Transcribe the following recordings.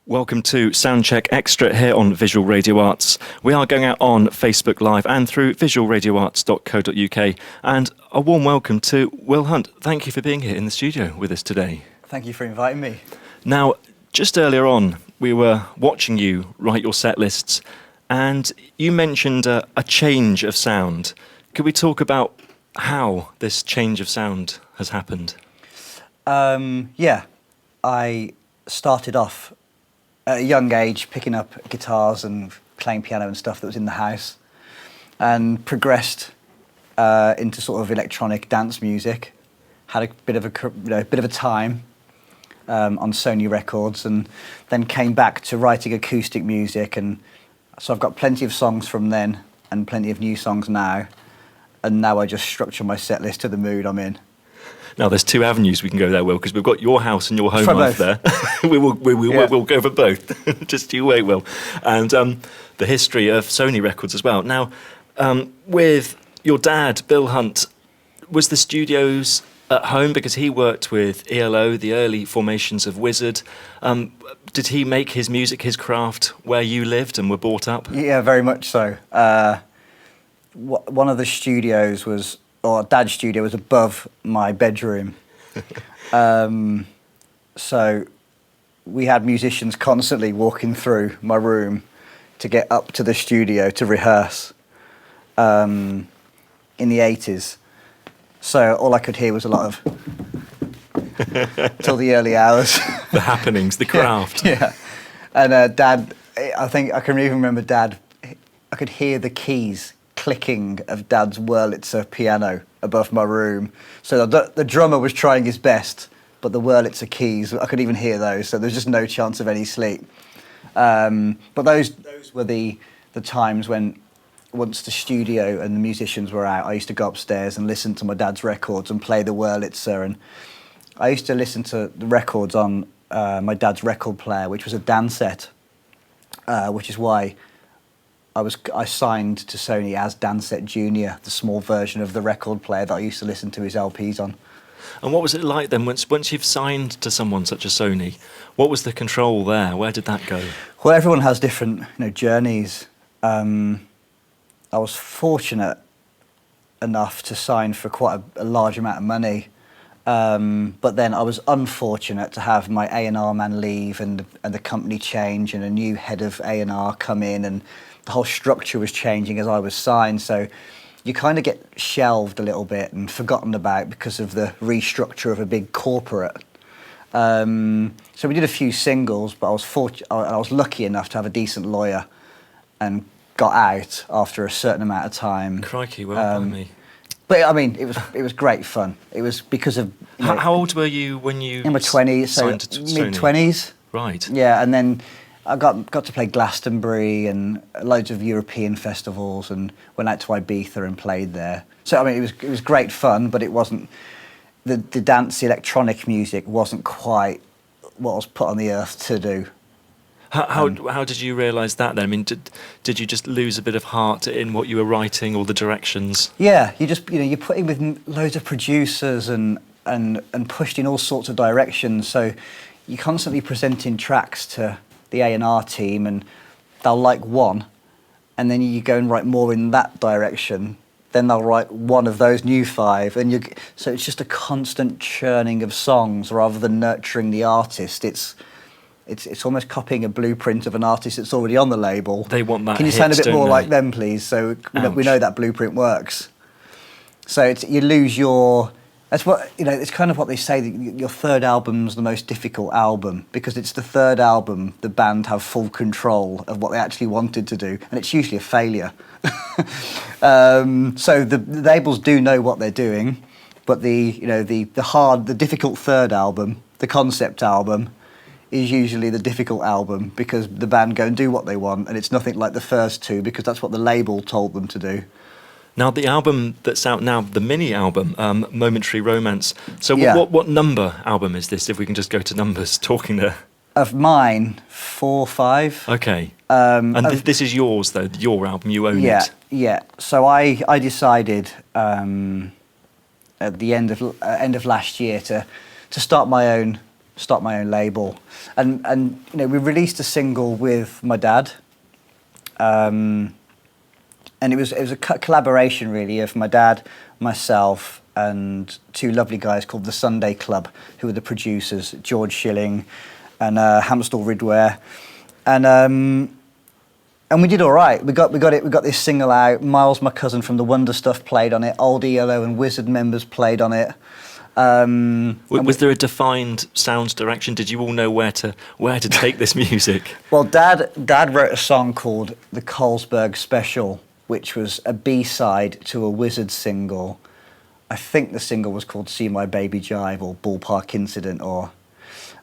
Welcome to Soundcheck Xtra here on Visual Radio Arts. We are going out on Facebook Live and through visualradioarts.co.uk. And a warm welcome to Will Hunt. Thank you for being here in the studio with us today. Thank you for inviting me. Now, just earlier on, we were watching you write your set lists, and you mentioned a change of sound. Could we talk about how this change of sound has happened? I started off at a young age picking up guitars and playing piano and stuff that was in the house, and progressed into sort of electronic dance music. Had a bit of a time on Sony Records, and then came back to writing acoustic music, and so I've got plenty of songs from then and plenty of new songs now, and now I just structure my set list to the mood I'm in. Now, there's two avenues we can go there, Will, because we've got your house and your home Try life both. there. We'll go for both. Just you wait, Will. And the history of Sony Records as well. Now, with your dad, Bill Hunt, was the studios at home because he worked with ELO, the early formations of Wizzard. Did he make his music, his craft, where you lived and were brought up? Yeah, very much so. One of the studios was, or Dad's studio was above my bedroom. So we had musicians constantly walking through my room to get up to the studio to rehearse in the 80s. So all I could hear was a lot of till the early hours. The happenings, the craft. Yeah. And Dad, I think I can even remember Dad, I could hear the keys clicking of Dad's Wurlitzer piano above my room. So the drummer was trying his best, but the Wurlitzer keys, I could even hear those, so there's just no chance of any sleep. But those were the times when, once the studio and the musicians were out, I used to go upstairs and listen to my dad's records and play the Wurlitzer. And I used to listen to the records on my dad's record player, which was a Dansette, which is why I signed to Sony as Dansette Junior, the small version of the record player that I used to listen to his LPs on. And what was it like then, once you've signed to someone such as Sony? What was the control there? Where did that go? Well, everyone has different journeys. I was fortunate enough to sign for quite a large amount of money, but then I was unfortunate to have my A&R man leave and the company change and a new head of A&R come in, and the whole structure was changing as I was signed, so you kind of get shelved a little bit and forgotten about because of the restructure of a big corporate. So we did a few singles, but I was lucky enough to have a decent lawyer and got out after a certain amount of time. Crikey, well by me. But I mean, it was great fun. It was because of How old were you when you in my 20s, so signed to Sony? mid-20s. Right. Yeah, and then I got to play Glastonbury and loads of European festivals, and went out to Ibiza and played there. So I mean, it was great fun, but it wasn't the dance electronic music wasn't quite what I was put on the earth to do. How did you realise that then? I mean, did you just lose a bit of heart in what you were writing or the directions? Yeah, you just you're put in with loads of producers and pushed in all sorts of directions. So you're constantly presenting tracks to the A&R team, and they'll like one, and then you go and write more in that direction. Then they'll write one of those new five, and so it's just a constant churning of songs rather than nurturing the artist. It's almost copying a blueprint of an artist that's already on the label. They want that. Can you hit, sound a bit more they? like them, please? So we know that blueprint works. So you lose your. That's what It's kind of what they say. That your third album's the most difficult album because it's the third album the band have full control of what they actually wanted to do, and it's usually a failure. So the labels do know what they're doing, but the difficult third album, the concept album, is usually the difficult album because the band go and do what they want, and it's nothing like the first two because that's what the label told them to do. Now, the album that's out now, the mini album, Momentary Romance. So Yeah. what number album is this, if we can just go to numbers, talking there? Of mine, 4, 5. Okay. And this is yours, though, your album, you own it. Yeah. So I decided at the end of last year to start my own start my own label, and we released a single with my dad, and it was a collaboration really of my dad, myself, and two lovely guys called the Sunday Club, who were the producers, George Schilling and Hamstall Ridware, and we did all right. We got this single out. Miles, my cousin from the Wonder Stuff, played on it. Old ELO and Wizzard members played on it. Was there a defined sound direction? Did you all know where to take this music? Well, Dad wrote a song called the Carlsberg Special, which was a B-side to a Wizzard single. I think the single was called See My Baby Jive or Ballpark Incident, or...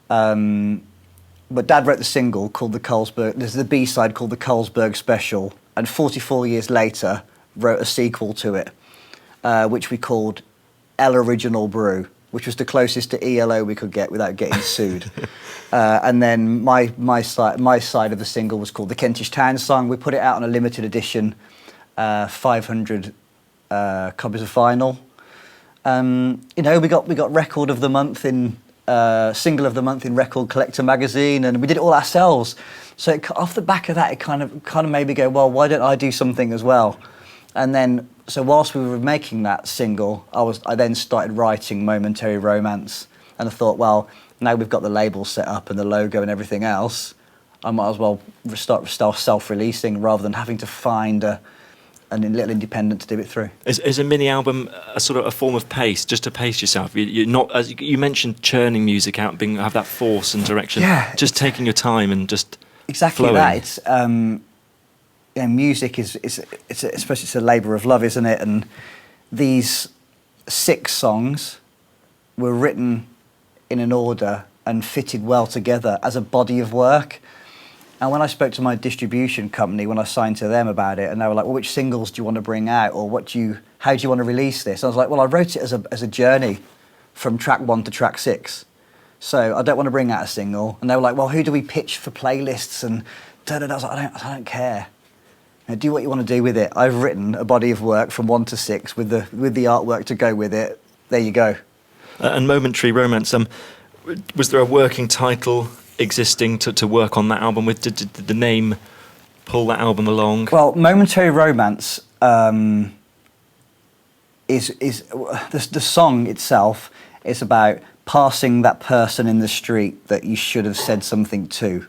but Dad wrote the single called the Carlsberg... There's the B-side called the Carlsberg Special, and 44 years later wrote a sequel to it, which we called El Original Brew, which was the closest to ELO we could get without getting sued. And then my side of the single was called the Kentish Town Song. We put it out on a limited edition, 500 copies of vinyl. We got Record of the Month in Single of the Month in Record Collector magazine, and we did it all ourselves. So off the back of that, it kind of made me go, well, why don't I do something as well? And then, so whilst we were making that single, I then started writing Momentary Romance, and I thought, well, now we've got the label set up and the logo and everything else, I might as well start self-releasing rather than having to find a little independent to do it through. Is a mini album a sort of a form of pace, just to pace yourself? You're not, as you mentioned, churning music out, have that force and direction. Yeah, just taking your time and just exactly flowing. That. It's music is especially it's a labour of love, isn't it? And these 6 songs were written in an order and fitted well together as a body of work. And when I spoke to my distribution company, when I signed to them about it, and they were like, well, which singles do you want to bring out, or how do you want to release this? I was like, well, I wrote it as a journey from track 1 to track 6. So I don't want to bring out a single. And they were like, well, who do we pitch for playlists? And da-da-da. I was like, I don't care. Do what you want to do with it. I've written a body of work from 1 to 6 with the artwork to go with it. There you go. And Momentary Romance, was there a working title existing to work on that album with? Did the name pull that album along? Well, Momentary Romance is the song itself is about passing that person in the street that you should have said something to,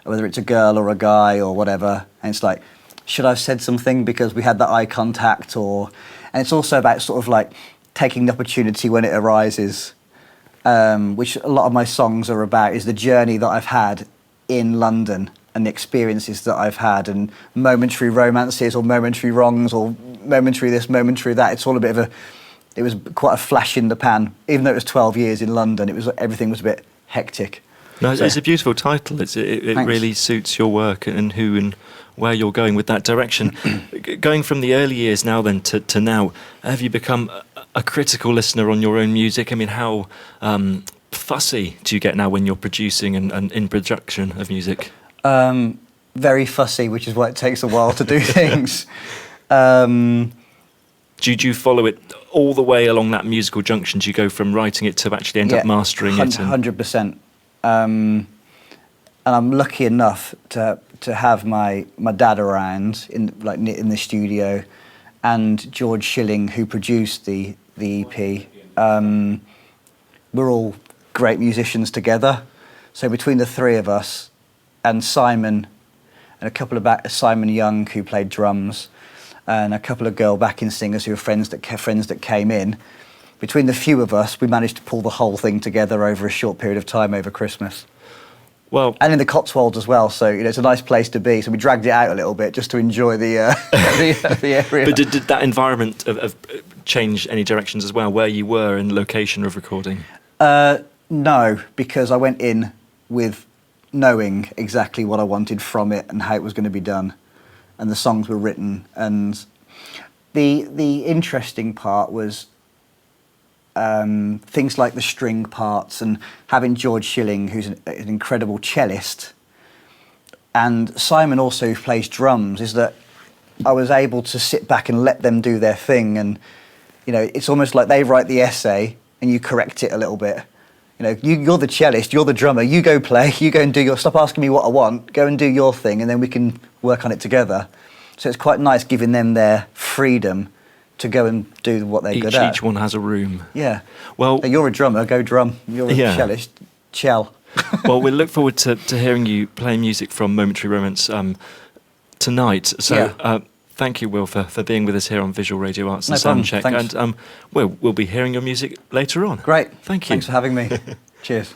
whether it's a girl or a guy or whatever. And it's like, should I have said something because we had that eye contact? And it's also about sort of like taking the opportunity when it arises, which a lot of my songs are about, is the journey that I've had in London and the experiences that I've had, and momentary romances or momentary wrongs or momentary this, momentary that. It's all a bit of it was quite a flash in the pan. Even though it was 12 years in London, everything was a bit hectic. No, it's a beautiful title. It really suits your work and who and where you're going with that direction. Going from the early years now then to now, have you become a critical listener on your own music? I mean, how fussy do you get now when you're producing and in production of music? Very fussy, which is why it takes a while to do things. Do you follow it all the way along that musical junction? Do you go from writing it to actually end up mastering it? 100%. And I'm lucky enough to have my dad around in the studio, and George Schilling, who produced the EP. We're all great musicians together. So between the three of us and Simon and a couple of Simon Young, who played drums, and a couple of girl backing singers who were friends that came in, between the few of us, we managed to pull the whole thing together over a short period of time over Christmas. Well, and in the Cotswolds as well, so it's a nice place to be. So we dragged it out a little bit just to enjoy the area. But did that environment of change any directions as well, where you were and location of recording? No, because I went in with knowing exactly what I wanted from it and how it was going to be done, and the songs were written. And the interesting part was things like the string parts, and having George Schilling, who's an incredible cellist, and Simon also, who plays drums, is that I was able to sit back and let them do their thing. And it's almost like they write the essay and you correct it a little bit, You know, you're the cellist, you're the drummer. You go play. You go and do your. Stop asking me what I want. Go and do your thing, and then we can work on it together. So it's quite nice giving them their freedom to go and do what they're good at. Each one has a room. Yeah. Well, so you're a drummer. Go drum. You're a cellist. Chell. Well, we look forward to hearing you play music from Momentary Romance tonight. So thank you, Will, for being with us here on Visual Radio Arts and Soundcheck. Thanks. And we'll be hearing your music later on. Great. Thank you. Thanks for having me. Cheers.